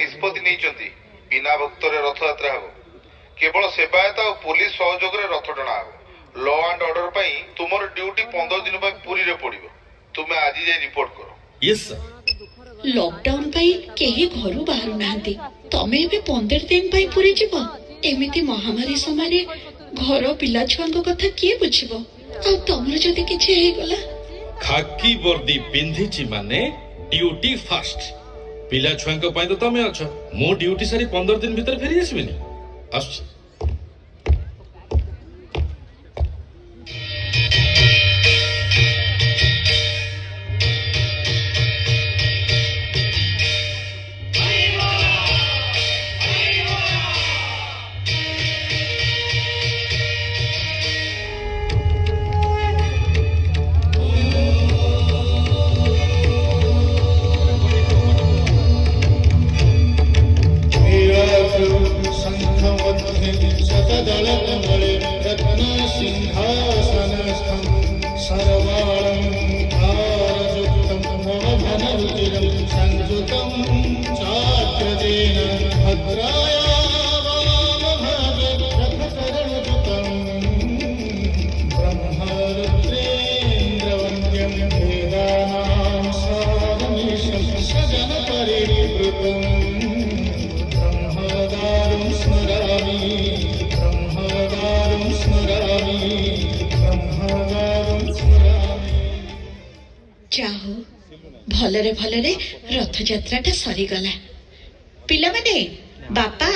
निष्पत्ति नहीं बिना भक्तरे रथयात्रा हो केवल सेवायत और पुलिस सहयोग रथ टणा हो लॉ एंड ऑर्डर पाई तुमर ड्यूटी 15 दिन पुरी रे पड़िबो तुमे आज जाई रिपोर्ट करो। Yes sir. लॉकडाउन पाई केही घरु बाहरु नाहंती तमे भी 15 दिन पाई पुरी जीवो एमिति महामारी समय घर पिला छुआंको कथा किए बुझिबो आ तमर जदि किछि हे गला खाकी वर्दी पिंधिची माने ड्यूटी फास्ट पिला छुआंको पाई तो तमे अछ मो ड्यूटी सारी 15 दिन भीतर फेरी आसबिनी आछ। जाहो भलरे भलरे रथ यात्राटा सरी गला पिला माने बापा